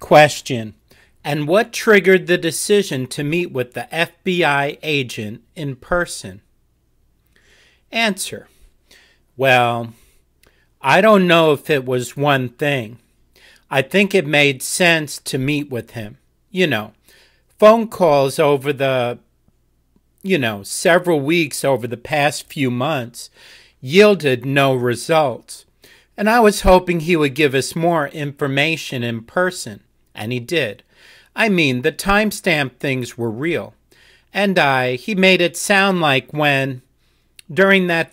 Question. And what triggered the decision to meet with the FBI agent in person? Answer. Well, I don't know if it was one thing. I think it made sense to meet with him. Phone calls over the, several weeks over the past few months yielded no results. And I was hoping he would give us more information in person. And he did. I mean, the timestamp things were real. And he made it sound like during that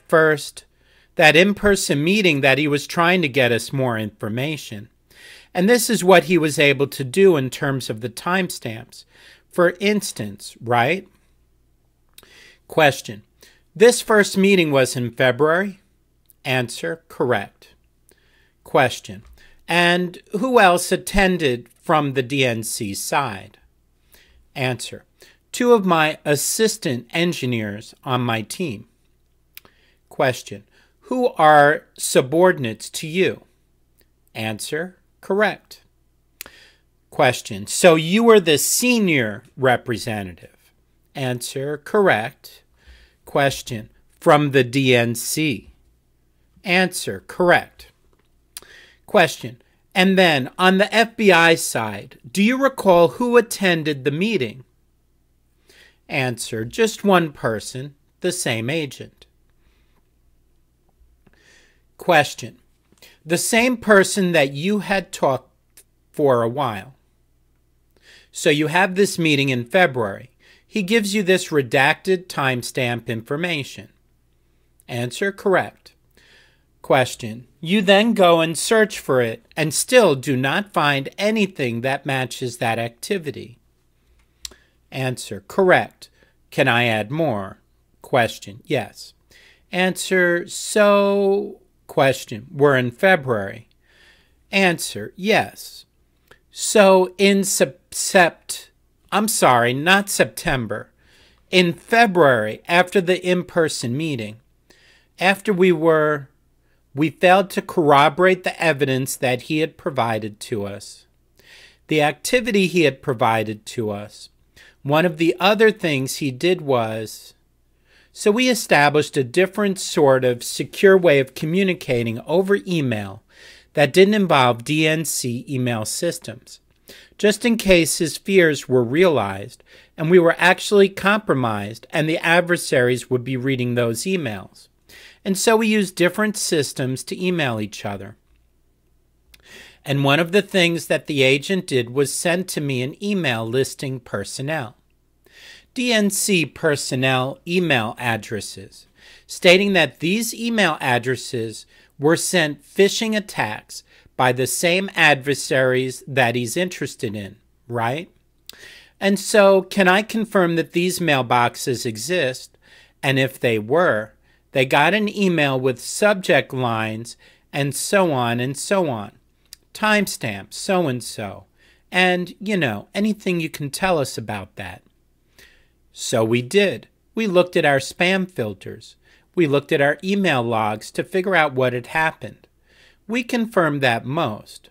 in-person meeting that he was trying to get us more information. And this is what he was able to do in terms of the timestamps. For instance, right? Question. This first meeting was in February? Answer. Correct. Question. And who else attended from the DNC side? Answer. 2 of my assistant engineers on my team. Question. Who are subordinates to you? Answer. Correct. Question. So you were the senior representative? Answer. Correct. Question. From the DNC? Answer. Correct. Question. And then, on the FBI side, do you recall who attended the meeting? Answer. Just one person, the same agent. Question. The same person that you had talked for a while. So you have this meeting in February. He gives you this redacted timestamp information. Answer. Correct. Question. You then go and search for it and still do not find anything that matches that activity. Answer. Correct. Can I add more? Question. Yes. Answer. So, question. We're in February. Answer. Yes. So in not September. In February, after the in-person meeting, after we failed to corroborate the evidence that he had provided to us, the activity he had provided to us. One of the other things he did was, so we established a different sort of secure way of communicating over email that didn't involve DNC email systems, just in case his fears were realized and we were actually compromised and the adversaries would be reading those emails. And so we used different systems to email each other. And one of the things that the agent did was send to me an email listing personnel, DNC personnel email addresses, stating that these email addresses were sent phishing attacks by the same adversaries that he's interested in, right? And so can I confirm that these mailboxes exist? And if they were, they got an email with subject lines and so on and so on. Timestamp, so-and-so. And, anything you can tell us about that. So we did. We looked at our spam filters. We looked at our email logs to figure out what had happened. We confirmed that most.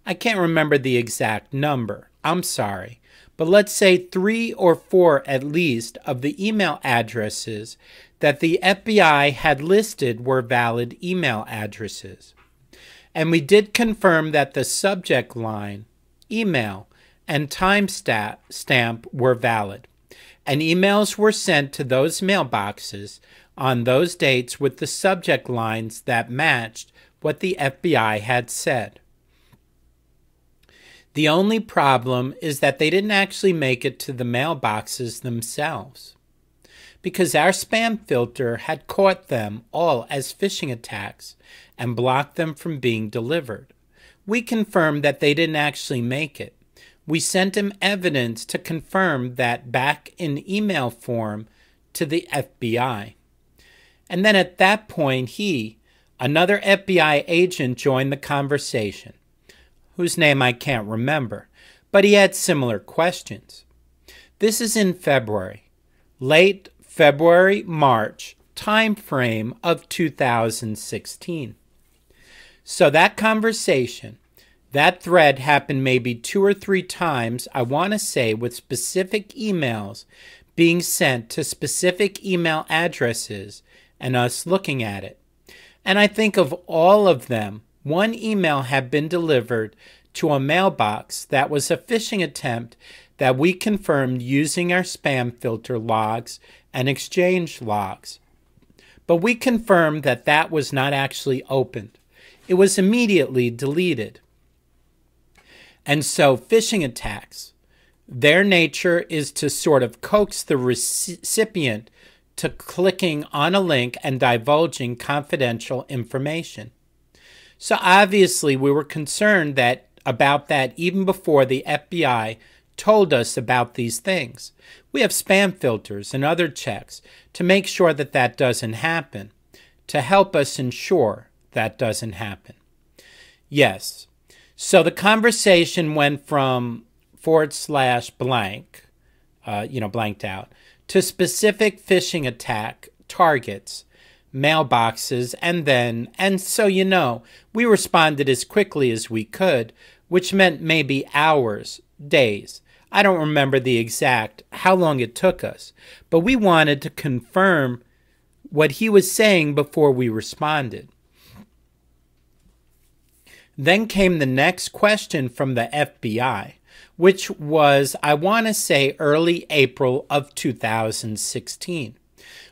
I can't remember the exact number. I'm sorry. But let's say 3 or 4 at least of the email addresses that the FBI had listed were valid email addresses. And we did confirm that the subject line, email, and timestamp were valid. And emails were sent to those mailboxes on those dates with the subject lines that matched what the FBI had said. The only problem is that they didn't actually make it to the mailboxes themselves, because our spam filter had caught them all as phishing attacks and blocked them from being delivered. We confirmed that they didn't actually make it. We sent him evidence to confirm that back in email form to the FBI. And then at that point, another FBI agent, joined the conversation, whose name I can't remember, but he had similar questions. This is in February, late February, March time frame of 2016. So that conversation, That thread happened maybe 2 or 3 times, I want to say, with specific emails being sent to specific email addresses and us looking at it. And I think of all of them, one email had been delivered to a mailbox that was a phishing attempt that we confirmed using our spam filter logs and exchange logs. But we confirmed that that was not actually opened. It was immediately deleted. And so phishing attacks, their nature is to sort of coax the recipient to clicking on a link and divulging confidential information. So obviously we were concerned about that even before the FBI told us about these things. We have spam filters and other checks to make sure that that doesn't happen, to help us ensure that doesn't happen. Yes. So the conversation went from /blank, blanked out, to specific phishing attack targets, mailboxes, and so we responded as quickly as we could, which meant maybe hours, days. I don't remember the exact how long it took us, but we wanted to confirm what he was saying before we responded. Then came the next question from the FBI, which was, I want to say, early April of 2016,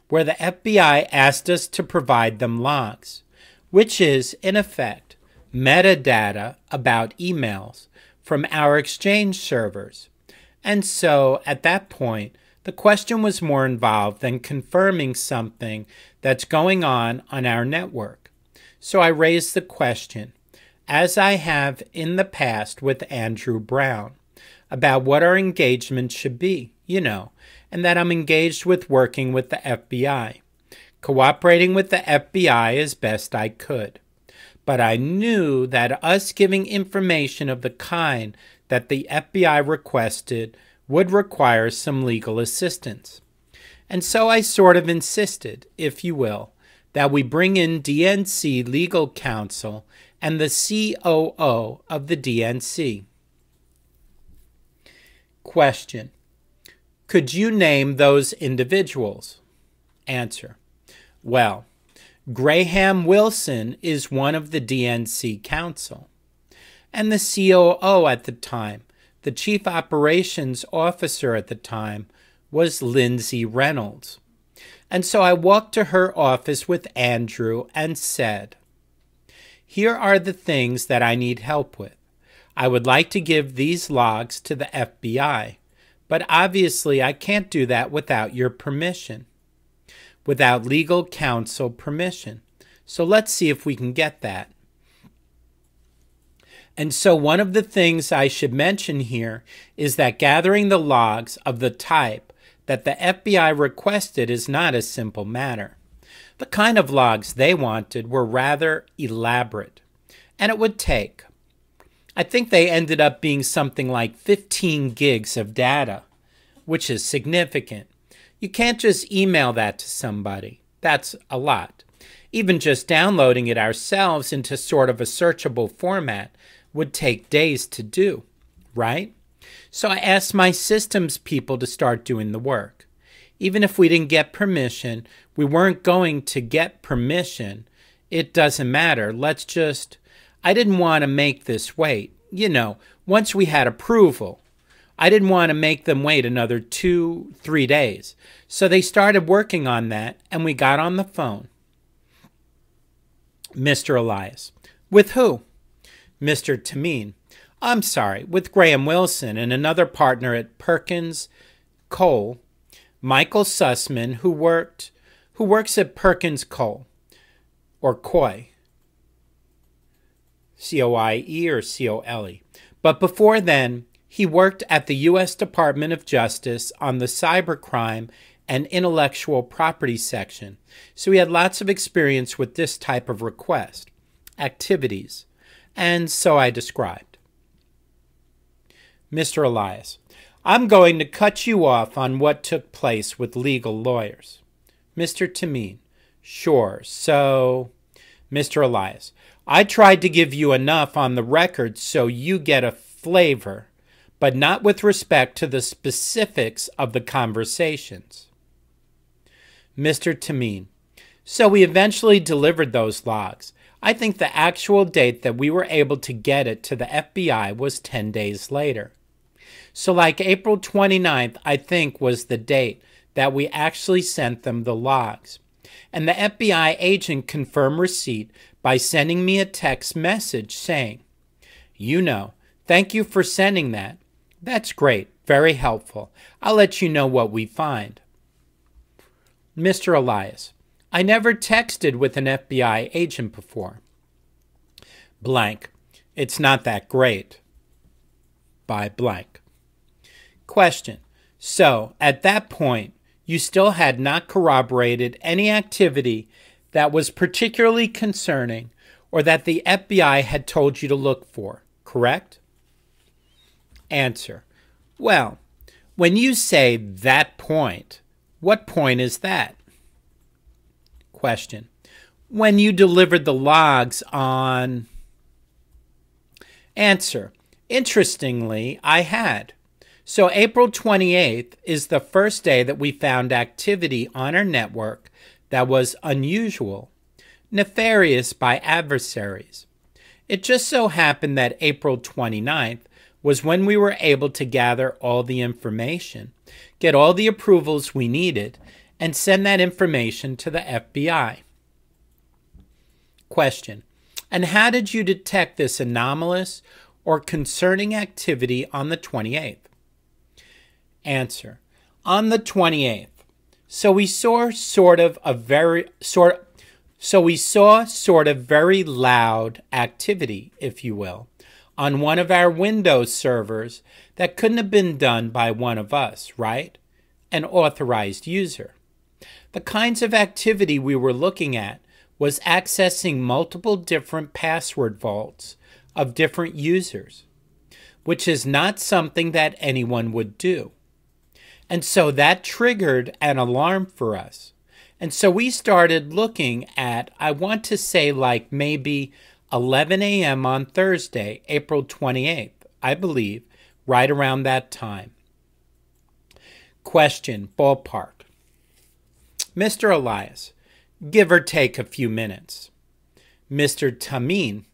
where the FBI asked us to provide them logs, which is, in effect, metadata about emails from our Exchange servers. And so, at that point, the question was more involved than confirming something that's going on our network. So I raised the question, as I have in the past with Andrew Brown, about what our engagement should be, and that I'm engaged with working with the FBI, cooperating with the FBI as best I could. But I knew that us giving information of the kind that the FBI requested would require some legal assistance. And so I sort of insisted, if you will, that we bring in DNC legal counsel and the COO of the DNC. Question: could you name those individuals? Answer: well, Graham Wilson is one of the DNC counsel, and the COO at the time, the Chief Operations Officer at the time, was Lindsay Reynolds. And so I walked to her office with Andrew and said, here are the things that I need help with. I would like to give these logs to the FBI, but obviously I can't do that without your permission, without legal counsel permission. So let's see if we can get that. And so one of the things I should mention here is that gathering the logs of the type that the FBI requested is not a simple matter. The kind of logs they wanted were rather elaborate, and it would take, I think they ended up being something like 15 gigs of data, which is significant. You can't just email that to somebody. That's a lot. Even just downloading it ourselves into sort of a searchable format would take days to do, right? So I asked my systems people to start doing the work. Even if we didn't get permission, we weren't going to get permission. It doesn't matter. I didn't want to make this wait. Once we had approval, I didn't want to make them wait another 2-3 days. So they started working on that, and we got on the phone. Mr. Elias. With who? Mr. Tamene. I'm sorry, with Graham Wilson and another partner at Perkins Coie, Michael Sussman, who works at Perkins Coie, or Coie, C-O-I-E or C-O-L-E. But before then, he worked at the U.S. Department of Justice on the cybercrime and intellectual property section. So he had lots of experience with this type of request, activities, and so I described. Mr. Elias. I'm going to cut you off on what took place with legal lawyers. Mr. Tamene. Sure. So Mr. Elias, I tried to give you enough on the record so you get a flavor, but not with respect to the specifics of the conversations. Mr. Tamene, so we eventually delivered those logs. I think the actual date that we were able to get it to the FBI was 10 days later. So like April 29th, I think, was the date that we actually sent them the logs. And the FBI agent confirmed receipt by sending me a text message saying, thank you for sending that. That's great, very helpful. I'll let you know what we find. Mr. Elias, I never texted with an FBI agent before. Blank, it's not that great. By blank. Question, so at that point, you still had not corroborated any activity that was particularly concerning or that the FBI had told you to look for, correct? Answer, well, when you say that point, what point is that? Question, when you delivered the logs on... Answer, interestingly, I had. So April 28th is the first day that we found activity on our network that was unusual, nefarious by adversaries. It just so happened that April 29th was when we were able to gather all the information, get all the approvals we needed, and send that information to the FBI. Question, and how did you detect this anomalous or concerning activity on the 28th? Answer, on the 28th. So we saw sort of very loud activity, if you will, on one of our Windows servers that couldn't have been done by one of us, right? An authorized user. The kinds of activity we were looking at was accessing multiple different password vaults of different users, which is not something that anyone would do. And so that triggered an alarm for us. And so we started looking at, I want to say like maybe 11 a.m. on Thursday, April 28th, I believe, right around that time. Question, ballpark. Mr. Elias, give or take a few minutes. Mr. Tamene,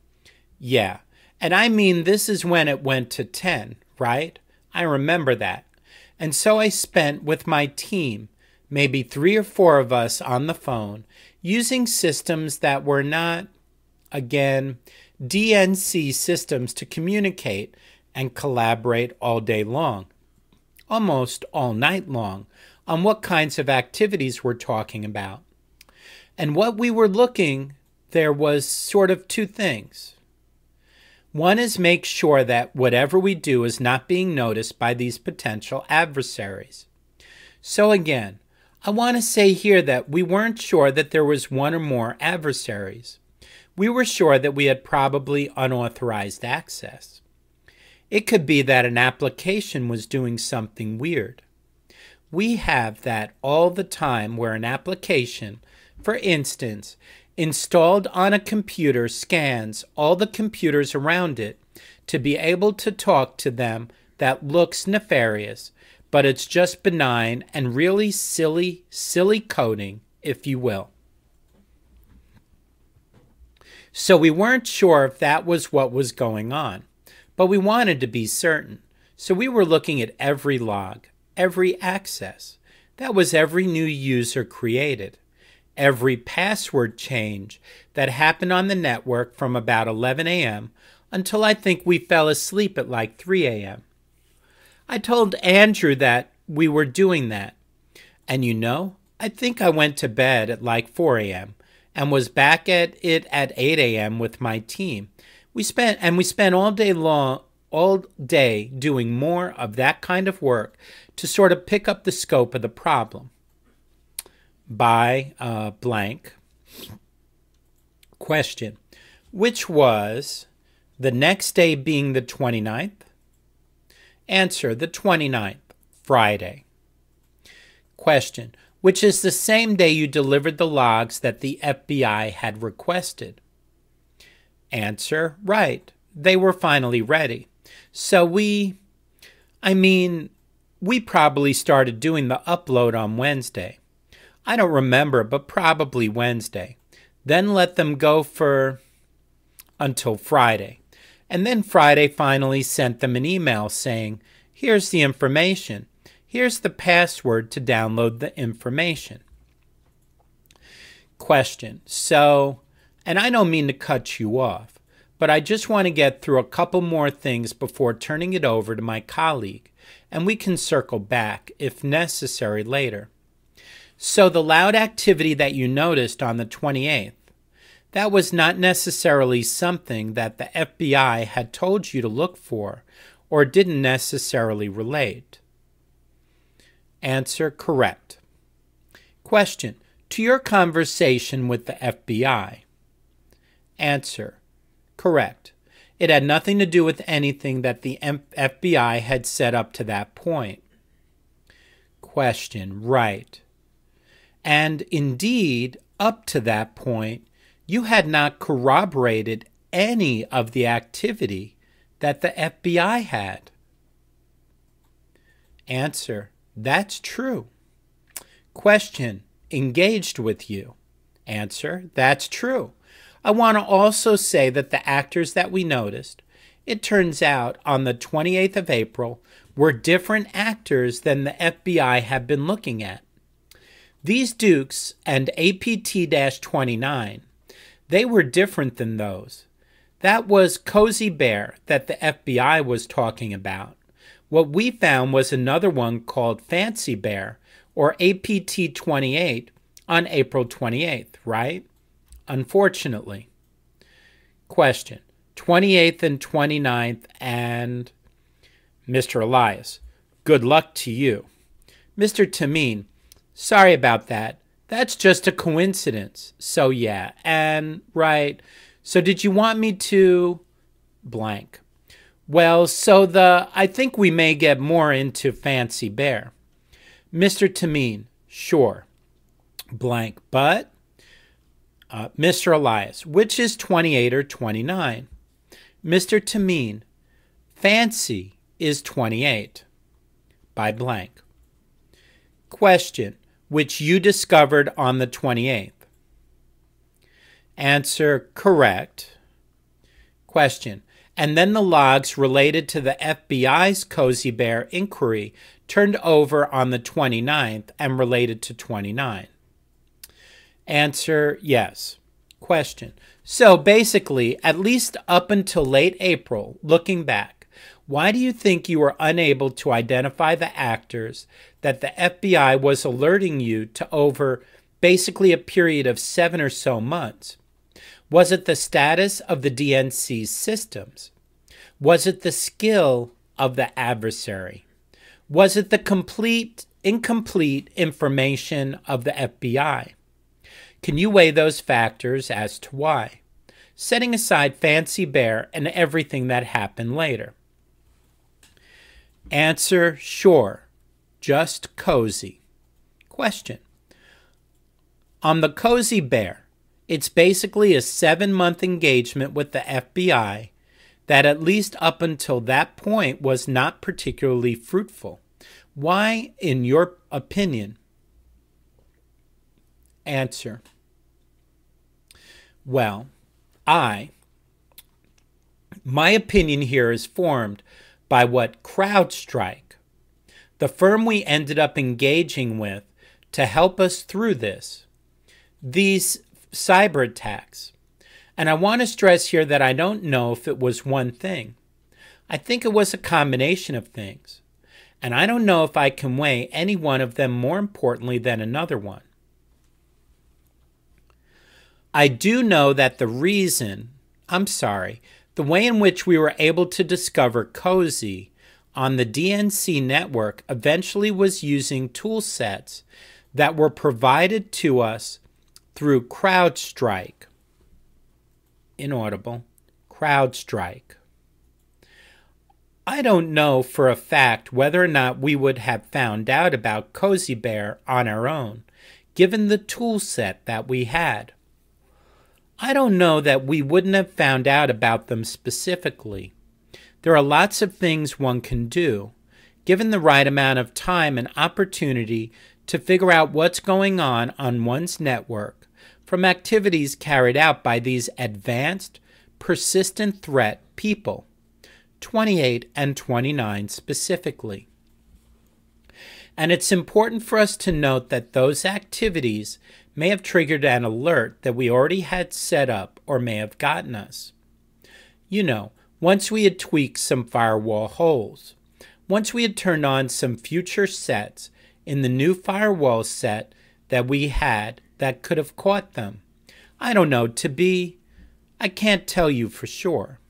yeah. And I mean, this is when it went to 10, right? I remember that. And so I spent with my team, maybe 3 or 4 of us on the phone, using systems that were not, again, DNC systems to communicate and collaborate all day long, almost all night long, on what kinds of activities we're talking about. And what we were looking, there was sort of 2 things. One is make sure that whatever we do is not being noticed by these potential adversaries. So again, I want to say here that we weren't sure that there was 1 or more adversaries. We were sure that we had probably unauthorized access. It could be that an application was doing something weird. We have that all the time where an application, for instance, installed on a computer scans all the computers around it to be able to talk to them that looks nefarious, but it's just benign and really silly coding, if you will. So we weren't sure if that was what was going on, but we wanted to be certain. So we were looking at every log, every access. That was every new user created. Every password change that happened on the network from about 11 a.m. until I think we fell asleep at like 3 a.m. I told Andrew that we were doing that. And I think I went to bed at like 4 a.m. and was back at it at 8 a.m. with my team. We spent all day doing more of that kind of work to sort of pick up the scope of the problem. By blank. Question, which was the next day being the 29th? Answer, the 29th, Friday. Question, which is the same day you delivered the logs that the FBI had requested. Answer, right. They were finally ready. So we probably started doing the upload on Wednesday. I don't remember, but probably Wednesday. Then let them go until Friday. And then Friday finally sent them an email saying, here's the information. Here's the password to download the information. Question. So, and I don't mean to cut you off, but I just want to get through a couple more things before turning it over to my colleague, and we can circle back, if necessary, later. So the loud activity that you noticed on the 28th, that was not necessarily something that the FBI had told you to look for or didn't necessarily relate. Answer, correct. Question, to your conversation with the FBI. Answer, correct. It had nothing to do with anything that the FBI had set up to that point. Question, right. And indeed, up to that point, you had not corroborated any of the activity that the FBI had. Answer, that's true. Question, engaged with you. Answer, that's true. I want to also say that the actors that we noticed, it turns out on the 28th of April, were different actors than the FBI had been looking at. These Dukes and APT-29, they were different than those. That was Cozy Bear that the FBI was talking about. What we found was another one called Fancy Bear, or APT-28, on April 28th, right? Unfortunately. Question, 28th and 29th and Mr. Elias, good luck to you. Mr. Tamene, sorry about that. That's just a coincidence. So yeah, and right. So did you want me to blank? Well, I think we may get more into Fancy Bear. Mr. Tamene, sure. Blank, but Mr. Elias, which is 28 or 29? Mr. Tamene, Fancy is 28 by blank. Question, which you discovered on the 28th. Answer, correct. Question, and then the logs related to the FBI's Cozy Bear inquiry turned over on the 29th and related to 29. Answer, yes. Question, so basically, at least up until late April, looking back, why do you think you were unable to identify the actors that the FBI was alerting you to over basically a period of 7 or so months? Was it the status of the DNC's systems? Was it the skill of the adversary? Was it the incomplete information of the FBI? Can you weigh those factors as to why? Setting aside Fancy Bear and everything that happened later. Answer, sure. Just Cozy. Question. On the Cozy Bear, it's basically a 7-month engagement with the FBI that at least up until that point was not particularly fruitful. Why, in your opinion? Answer. Well, my opinion here is formed by what CrowdStrike, the firm we ended up engaging with to help us through these cyber attacks. And I want to stress here that I don't know if it was one thing. I think it was a combination of things. And I don't know if I can weigh any one of them more importantly than another one. I do know that the way in which we were able to discover Cozy on the DNC network eventually was using tool sets that were provided to us through CrowdStrike. Inaudible. CrowdStrike. I don't know for a fact whether or not we would have found out about Cozy Bear on our own given the tool set that we had. I don't know that we wouldn't have found out about them specifically. There are lots of things one can do, given the right amount of time and opportunity to figure out what's going on one's network, from activities carried out by these advanced, persistent threat people, 28 and 29 specifically. And it's important for us to note that those activities may have triggered an alert that we already had set up or may have gotten us. You know, once we had tweaked some firewall holes, once we had turned on some future sets in the new firewall set that we had that could have caught them. I don't know, I can't tell you for sure.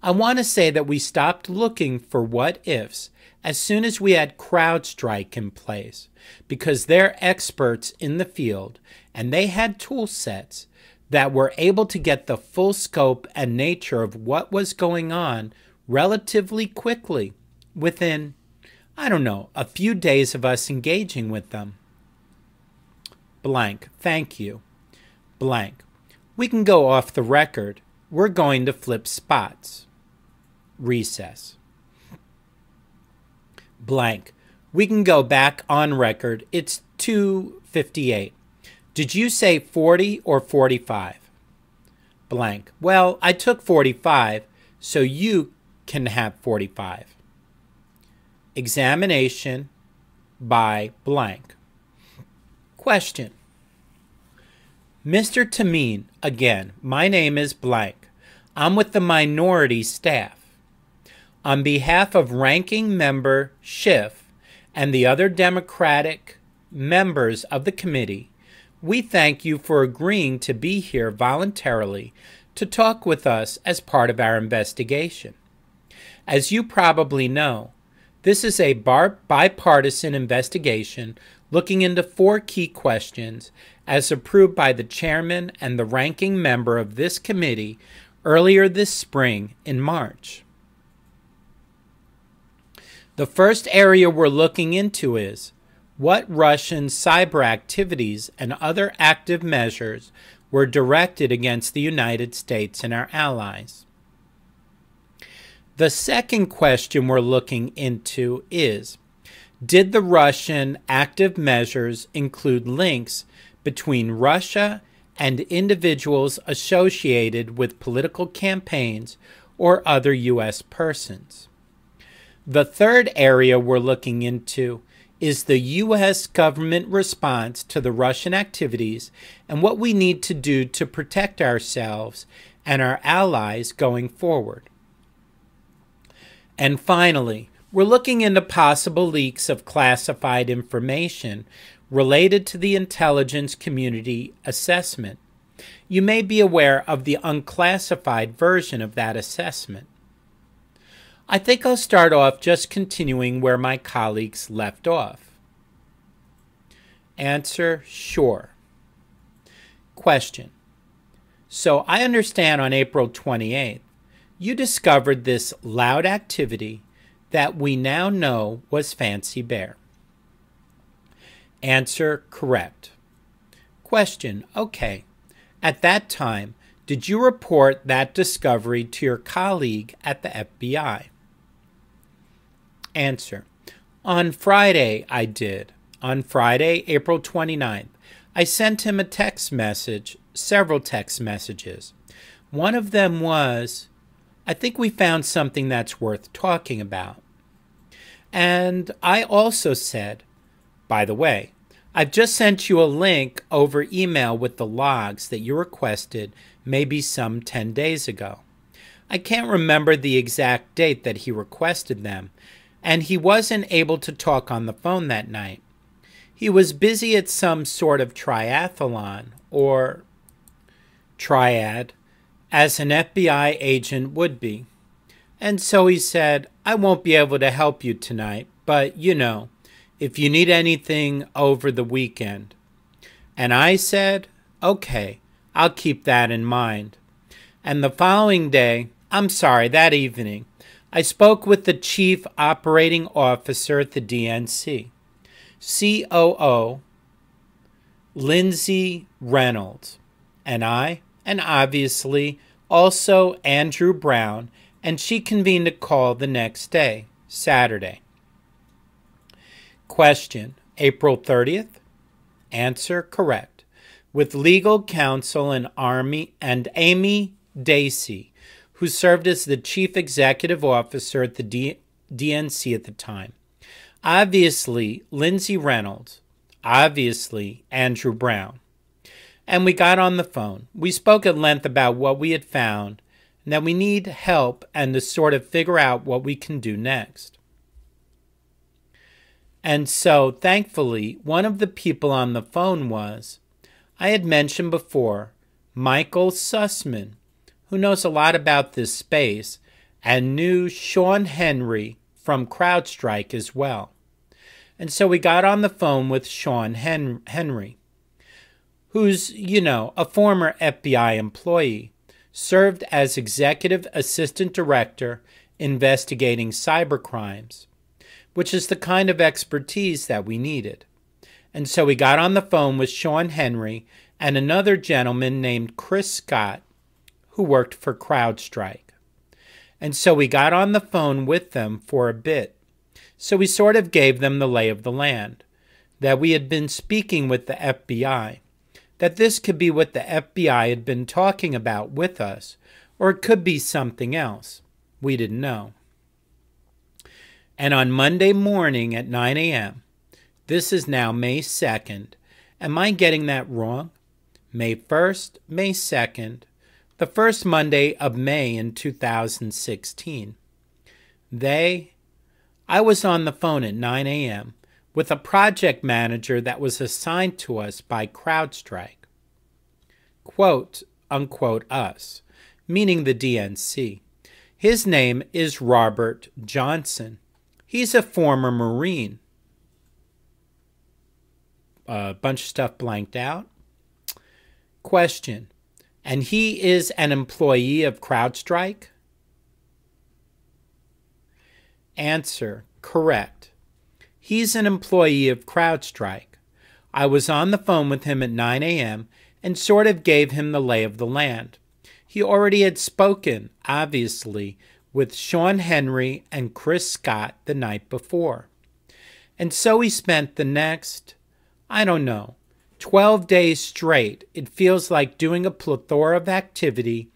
I want to say that we stopped looking for what-ifs as soon as we had CrowdStrike in place, because they're experts in the field and they had tool sets that were able to get the full scope and nature of what was going on relatively quickly within, I don't know, a few days of us engaging with them. Blank, thank you. Blank, we can go off the record. We're going to flip spots. Recess. Blank, we can go back on record. It's 2:58. Did you say 40 or 45? Blank, well, I took 45, so you can have 45. Examination by blank. Question. Mr. Tamene, again, my name is blank. I'm with the minority staff. On behalf of Ranking Member Schiff and the other Democratic members of the committee, we thank you for agreeing to be here voluntarily to talk with us as part of our investigation. As you probably know, this is a bipartisan investigation looking into 4 key questions as approved by the chairman and the ranking member of this committee earlier this spring in March. The first area we're looking into is what Russian cyber activities and other active measures were directed against the United States and our allies. The second question we're looking into is, did the Russian active measures include links between Russia and individuals associated with political campaigns or other U.S. persons? The third area we're looking into is the U.S. government response to the Russian activities and what we need to do to protect ourselves and our allies going forward. And finally, we're looking into possible leaks of classified information related to the intelligence community assessment. You may be aware of the unclassified version of that assessment. I think I'll start off just continuing where my colleagues left off. Answer, sure. Question. So I understand on April 28th, you discovered this loud activity that we now know was Fancy Bear. Answer, correct. Question, okay. At that time, did you report that discovery to your colleague at the FBI? Answer, on Friday I did. On Friday, April 29th, I sent him a text message, several text messages. One of them was, I think we found something that's worth talking about. And I also said, by the way, I've just sent you a link over email with the logs that you requested maybe some 10 days ago. I can't remember the exact date that he requested them, and he wasn't able to talk on the phone that night. He was busy at some sort of triathlon, or triad, as an FBI agent would be. And so he said, I won't be able to help you tonight, but, you know, if you need anything over the weekend. And I said, okay, I'll keep that in mind. And the following day, that evening, I spoke with the Chief Operating Officer at the DNC, COO Lindsay Reynolds, and I, and obviously also Andrew Brown, and she convened a call the next day, Saturday. Question: April 30th? Answer: correct. With legal counsel and Amy Dacey, who served as the chief executive officer at the DNC at the time. Obviously, Lindsay Reynolds. Obviously, Andrew Brown. And we got on the phone. We spoke at length about what we had found and that we need help and to sort of figure out what we can do next. And so, thankfully, one of the people on the phone was, I had mentioned before, Michael Sussman, who knows a lot about this space and knew Sean Henry from CrowdStrike as well. And so we got on the phone with Sean Henry, who's, a former FBI employee, served as Executive Assistant Director investigating cybercrimes, which is the kind of expertise that we needed. And so we got on the phone with Sean Henry and another gentleman named Chris Scott, who worked for CrowdStrike. And so we got on the phone with them for a bit. So we sort of gave them the lay of the land, that we had been speaking with the FBI, that this could be what the FBI had been talking about with us, or it could be something else. We didn't know. And on Monday morning at 9 a.m., this is now May 2nd. Am I getting that wrong? May 1st, May 2nd, the first Monday of May in 2016. I was on the phone at 9 a.m. with a project manager that was assigned to us by CrowdStrike. Quote, unquote, us, meaning the DNC. His name is Robert Johnson. He's a former Marine. A bunch of stuff blanked out. Question: and he is an employee of CrowdStrike? Answer: correct. He's an employee of CrowdStrike. I was on the phone with him at 9 a.m. and sort of gave him the lay of the land. He already had spoken, obviously, with Sean Henry and Chris Scott the night before. And so we spent the next, 12 days straight. It feels like doing a plethora of activity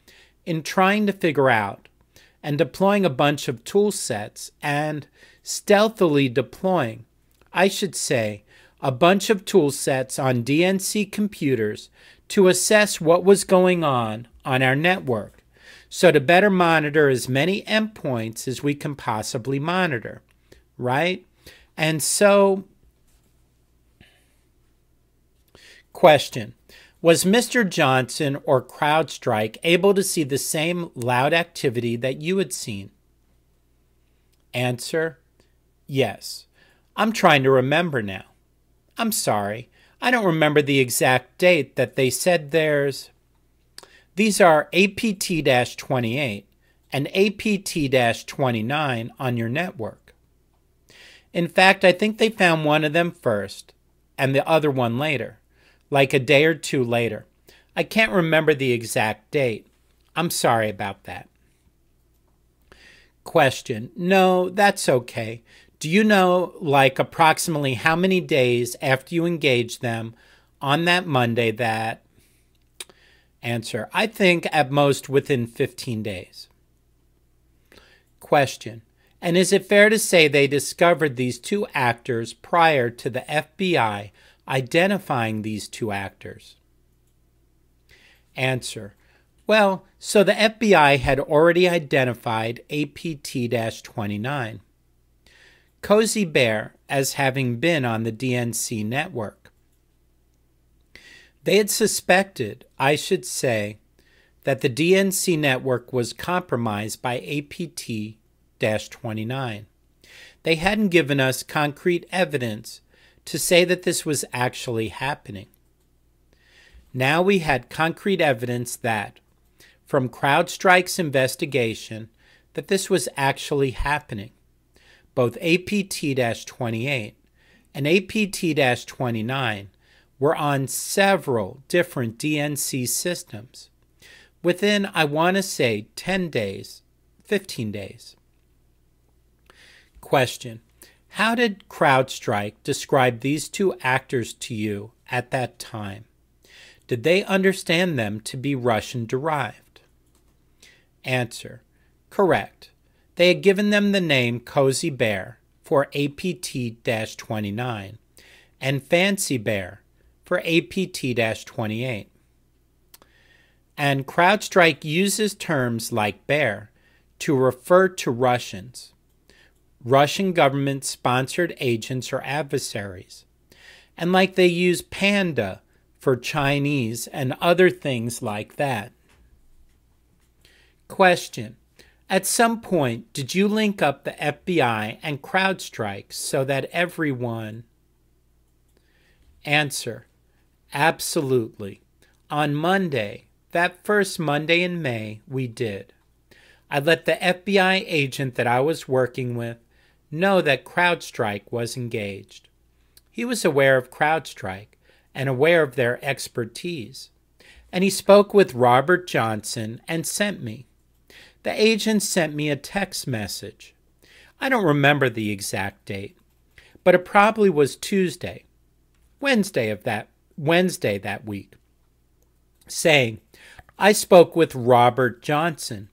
in trying to figure out and deploying a bunch of tool sets and stealthily deploying, a bunch of tool sets on DNC computers to assess what was going on our network, so to better monitor as many endpoints as we can possibly monitor, right? And so, question: was Mr. Johnson or CrowdStrike able to see the same loud activity that you had seen? Answer: yes. I'm trying to remember now. I'm sorry. I don't remember the exact date that they said These are APT-28 and APT-29 on your network. In fact, I think they found one of them first and the other one later, like a day or two later. I can't remember the exact date. I'm sorry about that. Question: no, that's okay. Do you know, approximately how many days after you engaged them on that Monday that... Answer: I think at most within 15 days. Question: and is it fair to say they discovered these two actors prior to the FBI identifying these two actors? Answer: well, so the FBI had already identified APT-29, Cozy Bear, as having been on the DNC network. They had suspected, that the DNC network was compromised by APT-29. They hadn't given us concrete evidence to say that this was actually happening. Now we had concrete evidence that, from CrowdStrike's investigation, that this was actually happening. Both APT-28 and APT-29 were on several different DNC systems within, I want to say, 10 days, 15 days. Question: how did CrowdStrike describe these two actors to you at that time? Did they understand them to be Russian-derived? Answer: correct. They had given them the name Cozy Bear for APT-29 and Fancy Bear for APT-28. And CrowdStrike uses terms like bear to refer to Russians, Russian government-sponsored agents or adversaries, and like they use panda for Chinese and other things like that. Question: at some point, did you link up the FBI and CrowdStrike so that everyone... Answer: absolutely. On Monday, that first Monday in May, we did. I let the FBI agent that I was working with know that CrowdStrike was engaged. He was aware of CrowdStrike and aware of their expertise, and he spoke with Robert Johnson and sent me. The agent sent me a text message. I don't remember the exact date, but it probably was Wednesday that week, saying, "I spoke with Robert Johnson.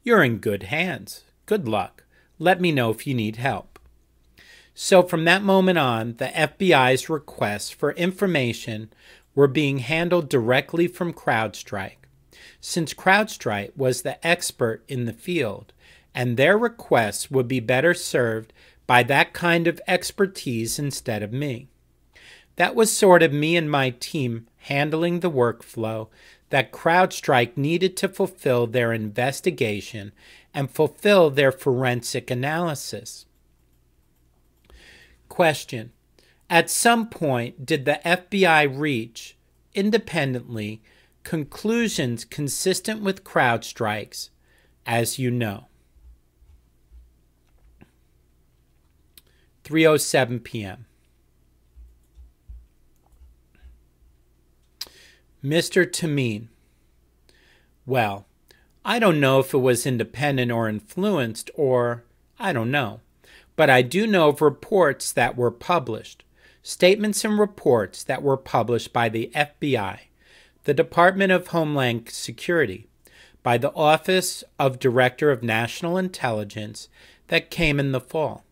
You're in good hands. Good luck. Let me know if you need help." So from that moment on, the FBI's requests for information were being handled directly from CrowdStrike, since CrowdStrike was the expert in the field, and their requests would be better served by that kind of expertise instead of me. That was sort of me and my team handling the workflow that CrowdStrike needed to fulfill their investigation and fulfill their forensic analysis. Question: at some point, did the FBI reach, independently, conclusions consistent with CrowdStrike's, as you know? 3:07 p.m. Mr. Tamene: well, I don't know if it was independent or influenced or, I don't know. But I do know of reports that were published, statements and reports that were published by the FBI, the Department of Homeland Security, by the Office of Director of National Intelligence that came in the fall,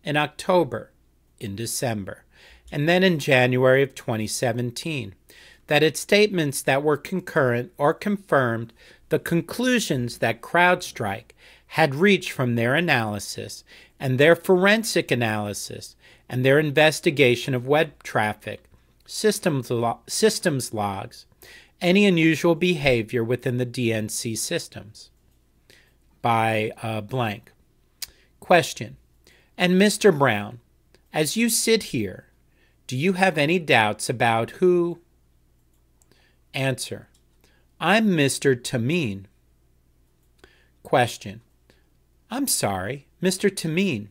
in October, in December, and then in January of 2017, that its statements that were concurrent or confirmed the conclusions that CrowdStrike had reached from their analysis and their forensic analysis and their investigation of web traffic, systems logs, any unusual behavior within the DNC systems. By blank. Question: and Mr. Brown, as you sit here, do you have any doubts about who... Answer: I'm Mr. Tamene. Question: I'm sorry, Mr. Tamene,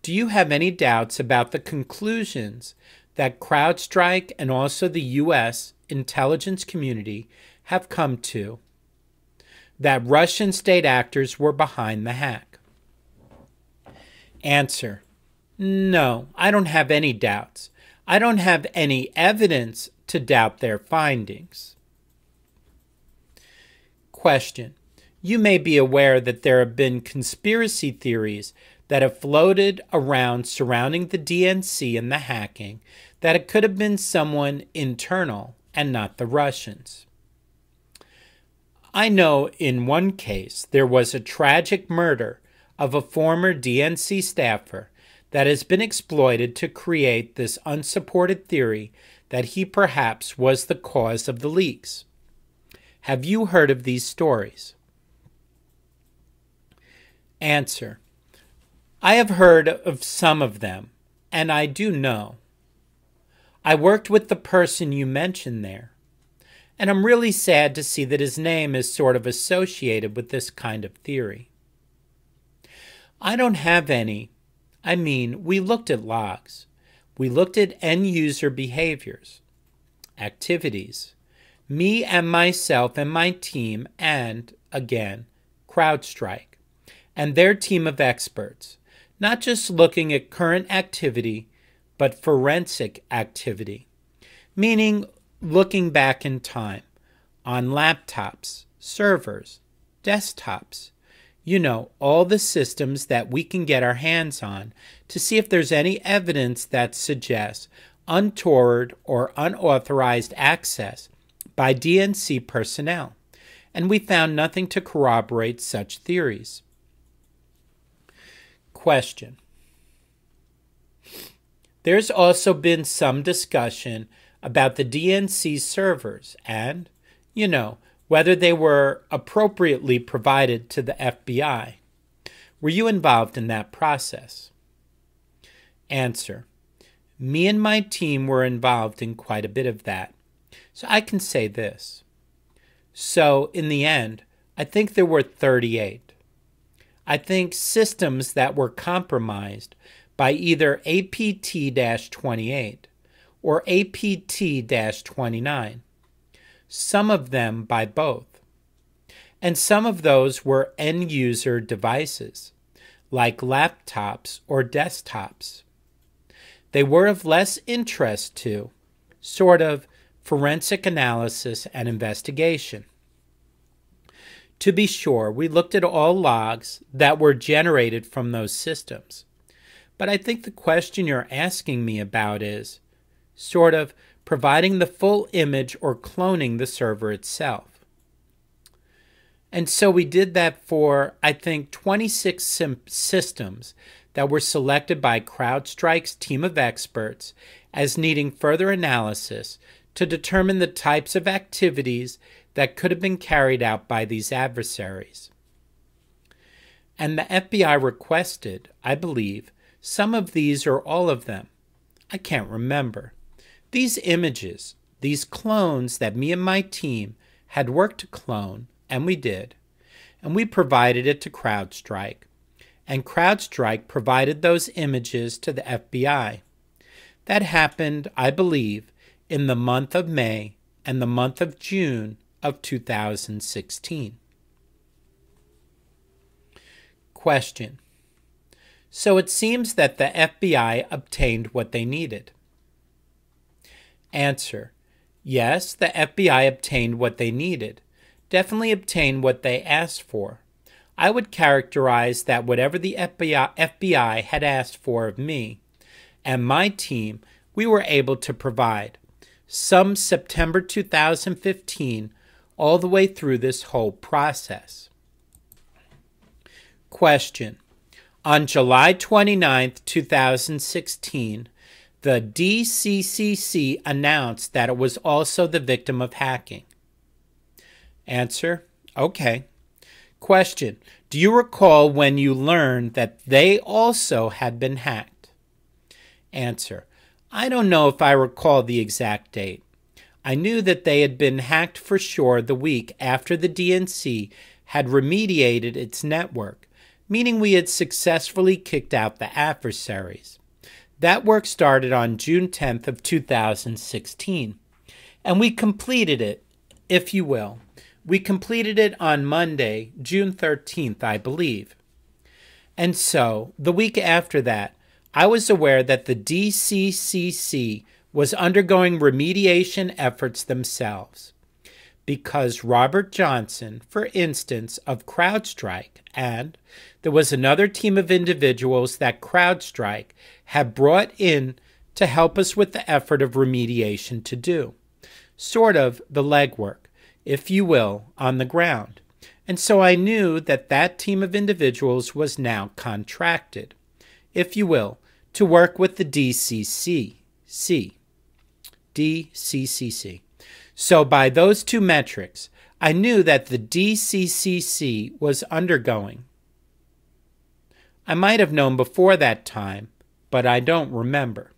do you have any doubts about the conclusions that CrowdStrike and also the U.S. intelligence community have come to, that Russian state actors were behind the hack? Answer: no, I don't have any doubts. I don't have any evidence to doubt their findings. Question: you may be aware that there have been conspiracy theories that have floated around surrounding the DNC and the hacking, that it could have been someone internal and not the Russians. I know in one case there was a tragic murder of a former DNC staffer that has been exploited to create this unsupported theory that he perhaps was the cause of the leaks. Have you heard of these stories? Answer: I have heard of some of them, and I do know. I worked with the person you mentioned there, and I'm really sad to see that his name is sort of associated with this kind of theory. I don't have any. I mean, we looked at logs. We looked at end-user behaviors. activities. Me and myself and my team and, again, CrowdStrike and their team of experts, not just looking at current activity, but forensic activity, meaning looking back in time on laptops, servers, desktops, all the systems that we can get our hands on to see if there's any evidence that suggests untoward or unauthorized access by DNC personnel, and we found nothing to corroborate such theories. Question. There's also been some discussion about the DNC servers and, whether they were appropriately provided to the FBI. Were you involved in that process? Answer. Me and my team were involved in quite a bit of that. So I can say this. So in the end, I think there were 38. I think systems that were compromised by either APT-28 or APT-29. Some of them by both. And some of those were end-user devices, like laptops or desktops. They were of less interest to, sort of, forensic analysis and investigation. To be sure, we looked at all logs that were generated from those systems. But I think the question you're asking me about is, sort of, providing the full image or cloning the server itself. And so we did that for, I think, 26 systems that were selected by CrowdStrike's team of experts as needing further analysis to determine the types of activities that could have been carried out by these adversaries. And the FBI requested, I believe, some of these or all of them. I can't remember. These images, these clones that me and my team had worked to clone, and we did, and we provided it to CrowdStrike, and CrowdStrike provided those images to the FBI. That happened, I believe, in the month of May and the month of June of 2016. Question. So it seems that the FBI obtained what they needed. Answer. Yes, the FBI obtained what they needed. Definitely obtained what they asked for. I would characterize that whatever the FBI had asked for of me and my team, we were able to provide. Some September 2015, all the way through this whole process. Question. On July 29, 2016, the DCCC announced that it was also the victim of hacking. Answer. Okay. Question. Do you recall when you learned that they also had been hacked? Answer. I don't know if I recall the exact date. I knew that they had been hacked for sure the week after the DNC had remediated its network, meaning we had successfully kicked out the adversaries. That work started on June 10th of 2016, and we completed it, if you will. We completed it on Monday, June 13th, I believe. And so, the week after that, I was aware that the DCCC was undergoing remediation efforts themselves, because Robert Johnson, for instance, of CrowdStrike, and there was another team of individuals that CrowdStrike had brought in to help us with the effort of remediation to do, sort of the legwork, if you will, on the ground. And so I knew that that team of individuals was now contracted, if you will, to work with the DCCC. So by those two metrics, I knew that the DCCC was undergoing. I might have known before that time, but I don't remember.